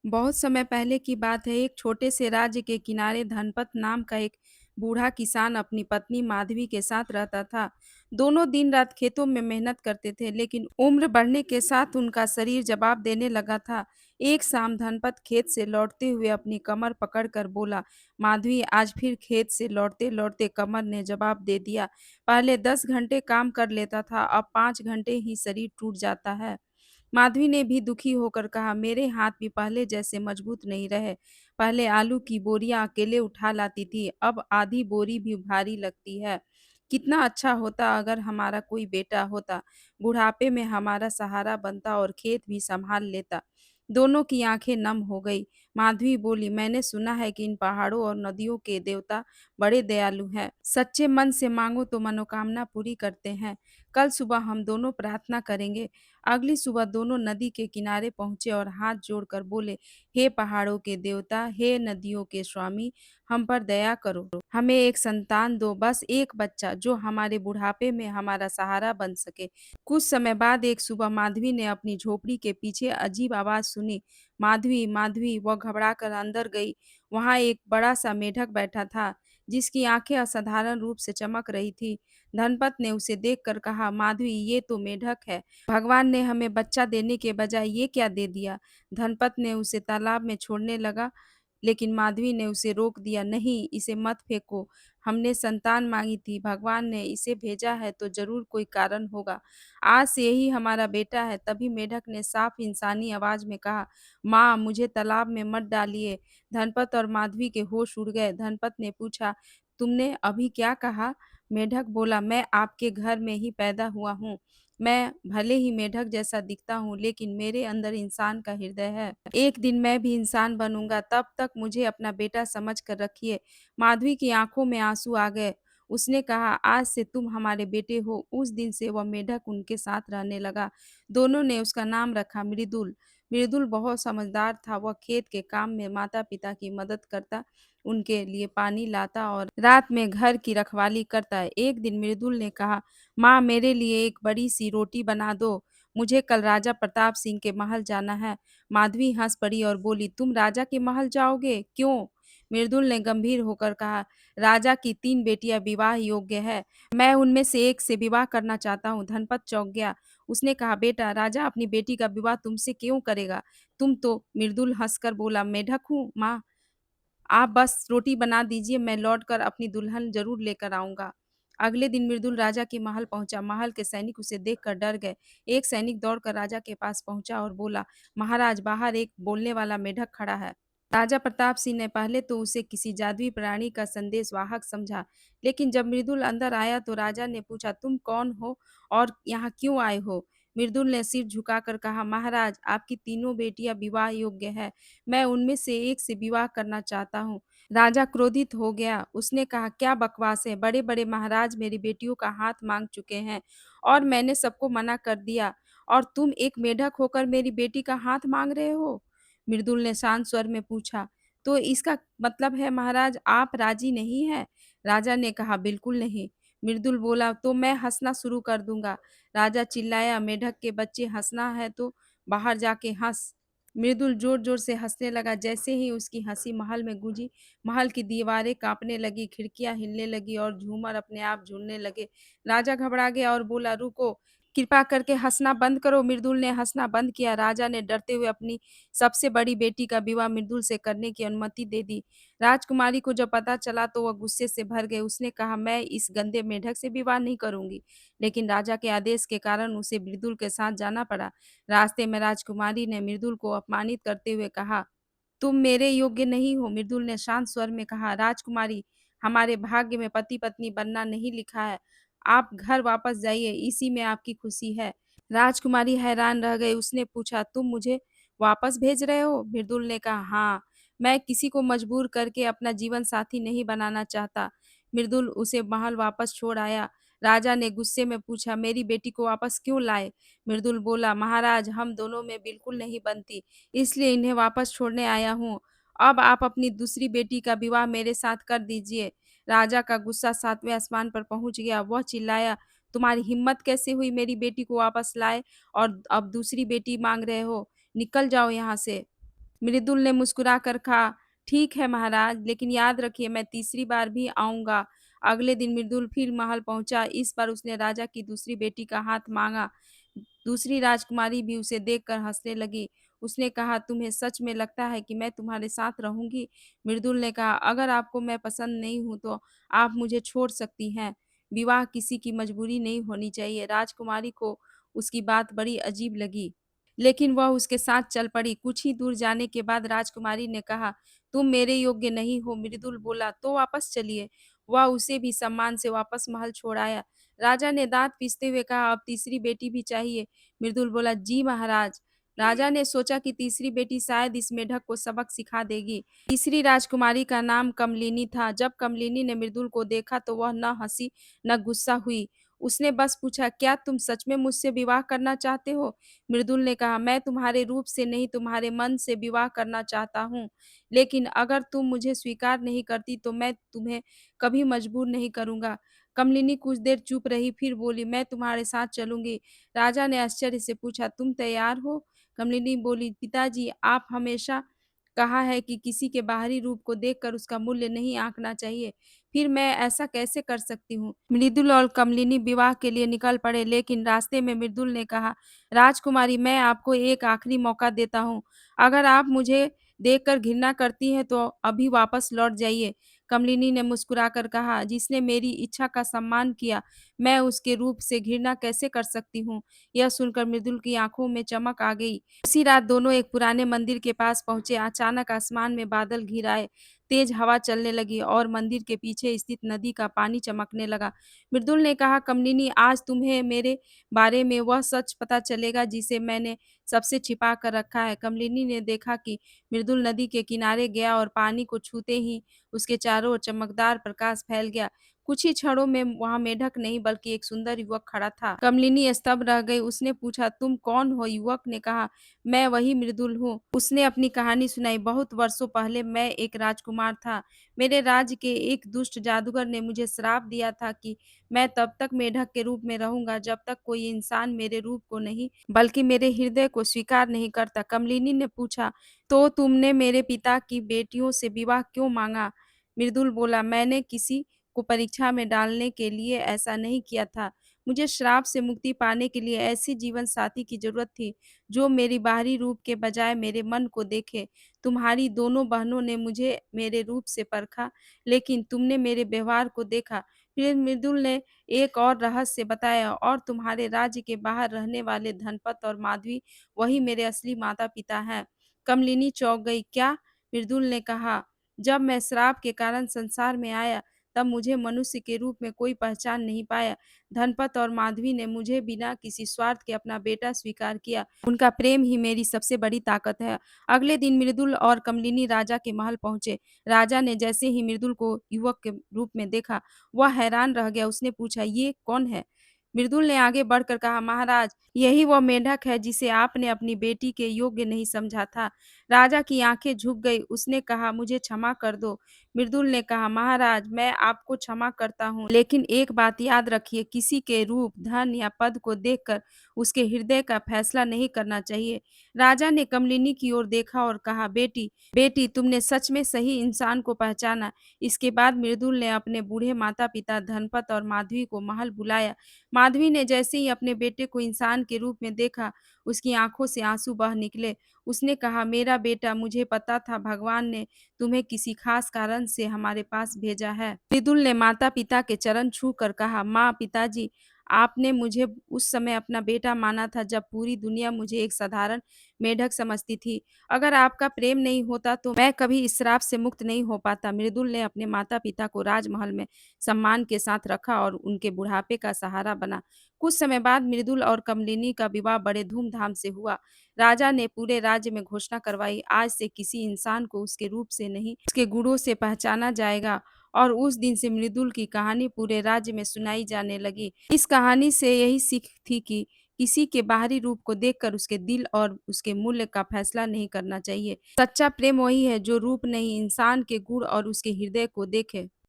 बहुत समय पहले की बात है, एक छोटे से राज्य के किनारे धनपत नाम का एक बूढ़ा किसान अपनी पत्नी माधवी के साथ रहता था। दोनों दिन रात खेतों में मेहनत करते थे, लेकिन उम्र बढ़ने के साथ उनका शरीर जवाब देने लगा था। एक शाम धनपत खेत से लौटते हुए अपनी कमर पकड़कर बोला, माधवी, आज फिर खेत से लौटते लौटते कमर ने जवाब दे दिया। पहले 10 घंटे काम कर लेता था, अब 5 घंटे ही शरीर टूट जाता है। माधवी ने भी दुखी होकर कहा, मेरे हाथ भी पहले जैसे मजबूत नहीं रहे। पहले आलू की बोरियां अकेले उठा लाती थी, अब आधी बोरी भी भारी लगती है। कितना अच्छा होता अगर हमारा कोई बेटा होता, बुढ़ापे में हमारा सहारा बनता और खेत भी संभाल लेता। दोनों की आंखें नम हो गई। माधवी बोली, मैंने सुना है कि इन पहाड़ों और नदियों के देवता बड़े दयालु हैं। सच्चे मन से मांगो तो मनोकामना पूरी करते हैं। कल सुबह हम दोनों प्रार्थना करेंगे। अगली सुबह दोनों नदी के किनारे पहुंचे और हाथ जोड़कर बोले, हे पहाड़ों के देवता, हे नदियों के स्वामी, हम पर दया करो। हमें एक संतान दो, बस एक बच्चा, जो हमारे बुढ़ापे में हमारा सहारा बन सके। कुछ समय बाद एक सुबह माधवी ने अपनी झोपड़ी के पीछे अजीब आवाज सुनी। माधवी, माधवी, वह घबरा कर अंदर गई। वहां एक बड़ा सा मेढक बैठा था, जिसकी आंखें असाधारण रूप से चमक रही थी। धनपत ने उसे देखकर कहा, माधवी, ये तो मेढक है। भगवान ने हमें बच्चा देने के बजाय ये क्या दे दिया? धनपत ने उसे तालाब में छोड़ने लगा, लेकिन माधवी ने उसे रोक दिया। नहीं, इसे मत फेंको। हमने संतान मांगी थी, भगवान ने इसे भेजा है तो जरूर कोई कारण होगा। आज से यही हमारा बेटा है। तभी मेढक ने साफ इंसानी आवाज में कहा, माँ, मुझे तालाब में मत डालिए। धनपत और माधवी के होश उड़ गए। धनपत ने पूछा, तुमने अभी क्या कहा? मेढक बोला, मैं आपके घर में ही पैदा हुआ हूँ। मैं भले ही मेढक जैसा दिखता हूँ, लेकिन मेरे अंदर इंसान का हृदय है। एक दिन मैं भी इंसान बनूंगा, तब तक मुझे अपना बेटा समझ कर रखिए। माधवी की आंखों में आंसू आ गए। उसने कहा, आज से तुम हमारे बेटे हो। उस दिन से वह मेढक उनके साथ रहने लगा। दोनों ने उसका नाम रखा मृदुल। मृदुल बहुत समझदार था। वह खेत के काम में माता पिता की मदद करता, उनके लिए पानी लाता और रात में घर की रखवाली करता। एक दिन मृदुल ने कहा, माँ, मेरे लिए एक बड़ी सी रोटी बना दो। मुझे कल राजा प्रताप सिंह के महल जाना है। माधवी हंस पड़ी और बोली, तुम राजा के महल जाओगे? क्यों? मृदुल ने गंभीर होकर कहा, राजा की 3 बेटियां विवाह योग्य है। मैं उनमें से एक से विवाह करना चाहता हूँ। धनपत चौंक गया। उसने कहा, बेटा, राजा अपनी बेटी का विवाह तुमसे क्यों करेगा? तुम तो मृदुल हंसकर बोला, मेढक हूँ माँ। आप बस रोटी बना दीजिए, मैं लौटकर अपनी दुल्हन ज़रूर लेकर आऊँगा। अगले दिन मृदुल राजा के महल पहुँचा। महल के सैनिक उसे देखकर डर गए। एक सैनिक दौड़कर राजा के पास पहुँचा और बोला, महाराज, बाहर एक बोलने वाला मेढक खड़ा है। राजा प्रताप सिंह ने पहले तो उसे किसी जादुई प्राणी का संदेशवाहक समझा, लेकिन जब मृदुल अंदर आया तो राजा ने पूछा, तुम कौन हो और यहाँ क्यों आए हो? मृदुल ने सिर झुकाकर कहा, महाराज, आपकी तीनों बेटियां विवाह योग्य है। मैं उनमें से एक से विवाह करना चाहता हूँ। राजा क्रोधित हो गया। उसने कहा, क्या बकवास है? बड़े-बड़े महाराज मेरी बेटियों का हाथ माँग चुके हैं और मैंने सबको मना कर दिया, और तुम एक मेढक होकर मेरी बेटी का हाथ माँग रहे हो? मृदुल ने शांत स्वर में पूछा, तो इसका मतलब है महाराज, आप राजी नहीं हैं? राजा ने कहा, बिल्कुल नहीं। मृदुल बोला, तो मैं हँसना शुरू कर दूँगा। राजा चिल्लाया, मेढक के बच्चे, हँसना है तो बाहर जाके हँस। मृदुल जोर-जोर से हँसने लगा। जैसे ही उसकी हँसी महल में गूंजी, महल की दीवारें काँपने लगी, खिड़कियाँ हिलने लगी और झूमर अपने आप झूलने लगे। राजा घबरा गया और बोला, रुको, कृपा करके हँसना बंद करो। मृदुल ने हँसना बंद किया। राजा ने डरते हुए अपनी सबसे बड़ी बेटी का विवाह मृदुल से करने की अनुमति दे दी। राजकुमारी को जब पता चला तो वह गुस्से से भर गई। उसने कहा, मैं इस गंदे मेढक से विवाह नहीं करूँगी। लेकिन राजा के आदेश के कारण उसे मृदुल के साथ जाना पड़ा। रास्ते में राजकुमारी ने मृदुल को अपमानित करते हुए कहा, तुम मेरे योग्य नहीं हो। मृदुल ने शांत स्वर में कहा, राजकुमारी, हमारे भाग्य में पति पत्नी बनना नहीं लिखा है। आप घर वापस जाइए, इसी में आपकी खुशी है। राजकुमारी हैरान रह गई। उसने पूछा, तुम मुझे वापस भेज रहे हो? मृदुल ने कहा, हाँ, मैं किसी को मजबूर करके अपना जीवन साथी नहीं बनाना चाहता। मृदुल उसे महल वापस छोड़ आया। राजा ने गुस्से में पूछा, मेरी बेटी को वापस क्यों लाए? मृदुल बोला, महाराज, हम दोनों में बिल्कुल नहीं बनती, इसलिए इन्हें वापस छोड़ने आया हूँ। अब आप अपनी दूसरी बेटी का विवाह मेरे साथ कर दीजिए। राजा का गुस्सा 7वें आसमान पर पहुँच गया। वह चिल्लाया, तुम्हारी हिम्मत कैसे हुई मेरी बेटी को वापस लाए और अब दूसरी बेटी माँग रहे हो? निकल जाओ यहाँ से। मृदुल ने मुस्कुराकर कहा, ठीक है महाराज, लेकिन याद रखिए मैं तीसरी बार भी आऊँगा। अगले दिन मृदुल फिर महल पहुँचा। इस बार उसने राजा की दूसरी बेटी का हाथ माँगा। दूसरी राजकुमारी भी उसे देखकर हँसने लगी। उसने कहा, तुम्हें सच में लगता है कि मैं तुम्हारे साथ रहूँगी? मृदुल ने कहा, अगर आपको मैं पसंद नहीं हूँ तो आप मुझे छोड़ सकती हैं। विवाह किसी की मजबूरी नहीं होनी चाहिए। राजकुमारी को उसकी बात बड़ी अजीब लगी, लेकिन वह उसके साथ चल पड़ी। कुछ ही दूर जाने के बाद राजकुमारी ने कहा, तुम मेरे योग्य नहीं हो। मृदुल बोला, तो वापस चलिए। वह उसे भी सम्मान से वापस महल छोड़ आया। राजा ने दांत पीसते हुए कहा, अब तीसरी बेटी भी चाहिए? मृदुल बोला, जी महाराज। राजा ने सोचा कि तीसरी बेटी शायद इस मेढक को सबक सिखा देगी। तीसरी राजकुमारी का नाम कमलिनी था। जब कमलिनी ने मृदुल को देखा तो वह न हंसी न गुस्सा हुई। उसने बस पूछा, क्या तुम सच में मुझसे विवाह करना चाहते हो? मृदुल ने कहा, मैं तुम्हारे रूप से नहीं, तुम्हारे मन से विवाह करना चाहता हूँ। लेकिन अगर तुम मुझे स्वीकार नहीं करती तो मैं तुम्हें कभी मजबूर नहीं करूँगा। कमलिनी कुछ देर चुप रही, फिर बोली, मैं तुम्हारे साथ चलूँगी। राजा ने आश्चर्य से पूछा, तुम तैयार हो? कमलिनी बोली, पिताजी, आप हमेशा कहा है कि किसी के बाहरी रूप को देखकर उसका मूल्य नहीं आंकना चाहिए। फिर मैं ऐसा कैसे कर सकती हूँ? मृदुल और कमलिनी विवाह के लिए निकल पड़े, लेकिन रास्ते में मृदुल ने कहा, राजकुमारी, मैं आपको एक आखिरी मौका देता हूँ। अगर आप मुझे देखकर घृणा करती हैं तो अभी वापस लौट जाइए। कमलिनी ने मुस्कुराकर कहा, जिसने मेरी इच्छा का सम्मान किया, मैं उसके रूप से घृणा कैसे कर सकती हूँ? यह सुनकर मृदुल की आंखों में चमक आ गई। उसी रात दोनों एक पुराने मंदिर के पास पहुंचे। अचानक आसमान में बादल घिर आए, तेज हवा चलने लगी और मंदिर के पीछे स्थित नदी का पानी चमकने लगा। मृदुल ने कहा, कमलिनी, आज तुम्हें मेरे बारे में वह सच पता चलेगा जिसे मैंने सबसे छिपा कर रखा है। कमलिनी ने देखा कि मृदुल नदी के किनारे गया और पानी को छूते ही उसके चारों ओर चमकदार प्रकाश फैल गया। कुछ ही क्षणों में वहां मेढक नहीं बल्कि एक सुंदर युवक खड़ा था। कमलिनी स्तब्ध रह गई। उसने पूछा, तुम कौन हो? युवक ने कहा, मैं वही मृदुल हूँ। उसने अपनी कहानी सुनाई। बहुत वर्षों पहले मैं एक राजकुमार था। मेरे राज्य के एक दुष्ट जादूगर ने मुझे श्राप दिया था कि मैं तब तक मेढक के रूप में रहूंगा जब तक कोई इंसान मेरे रूप को नहीं बल्कि मेरे हृदय को स्वीकार नहीं करता। कमलिनी ने पूछा, तो तुमने मेरे पिता की बेटियों से विवाह क्यों मांगा? मृदुल बोला, मैंने किसी को परीक्षा में डालने के लिए ऐसा नहीं किया था। मुझे श्राप से मुक्ति पाने के लिए ऐसी जीवन साथी की जरूरत थी जो मेरी बाहरी रूप के बजाय मेरे मन को देखे। तुम्हारी दोनों बहनों ने मुझे मेरे रूप से परखा, लेकिन तुमने मेरे व्यवहार को देखा। फिर मृदुल ने एक और रहस्य बताया, और तुम्हारे राज्य के बाहर रहने वाले धनपत और माधवी वही मेरे असली माता पिता हैं। कमलिनी चौंक गई। क्या? मृदुल ने कहा, जब मैं श्राप के कारण संसार में आया तब मुझे मनुष्य के रूप में कोई पहचान नहीं पाया। धनपत और माधवी ने मुझे बिना किसी स्वार्थ के अपना बेटा स्वीकार किया। उनका प्रेम ही मेरी सबसे बड़ी ताकत है। अगले दिन मृदुल और कमलिनी राजा के महल पहुंचे। राजा ने जैसे ही मृदुल को युवक के रूप में देखा, वह हैरान रह गया। उसने पूछा, ये कौन है? मृदुल ने आगे बढ़कर कहा, महाराज, यही वह मेंढक है जिसे आपने अपनी बेटी के योग्य नहीं समझा था। राजा की आंखें झुक गई। उसने कहा, मुझे क्षमा कर दो। मृदुल ने कहा, महाराज, मैं आपको क्षमा करता हूँ, लेकिन एक बात याद रखिए, किसी के रूप, धन या पद को देखकर उसके हृदय का फैसला नहीं करना चाहिए। राजा ने कमलिनी की ओर देखा और कहा, बेटी, बेटी, तुमने सच में सही इंसान को पहचाना। इसके बाद मृदुल ने अपने बूढ़े माता पिता धनपत और माधवी को महल बुलाया। माधवी ने जैसे ही अपने बेटे को इंसान के रूप में देखा, उसकी आंखों से आंसू बह निकले। उसने कहा, मेरा बेटा, मुझे पता था भगवान ने तुम्हें किसी खास कारण से हमारे पास भेजा है। मृदुल ने माता पिता के चरण छू कर कहा, माँ, पिताजी, आपने मुझे उस समय अपना बेटा माना था जब पूरी दुनिया मुझे एक साधारण मेढक समझती थी। अगर आपका प्रेम नहीं होता तो मैं कभी इस श्राप से मुक्त नहीं हो पाता। मृदुल ने अपने माता पिता को राजमहल में सम्मान के साथ रखा और उनके बुढ़ापे का सहारा बना। कुछ समय बाद मृदुल और कमलिनी का विवाह बड़े धूमधाम से हुआ। राजा ने पूरे राज्य में घोषणा करवाई, आज से किसी इंसान को उसके रूप से नहीं, उसके गुणों से पहचाना जाएगा। और उस दिन से मृदुल की कहानी पूरे राज्य में सुनाई जाने लगी। इस कहानी से यही सीख थी कि किसी के बाहरी रूप को देखकर उसके दिल और उसके मूल्य का फैसला नहीं करना चाहिए। सच्चा प्रेम वही है जो रूप नहीं, इंसान के गुण और उसके हृदय को देखे।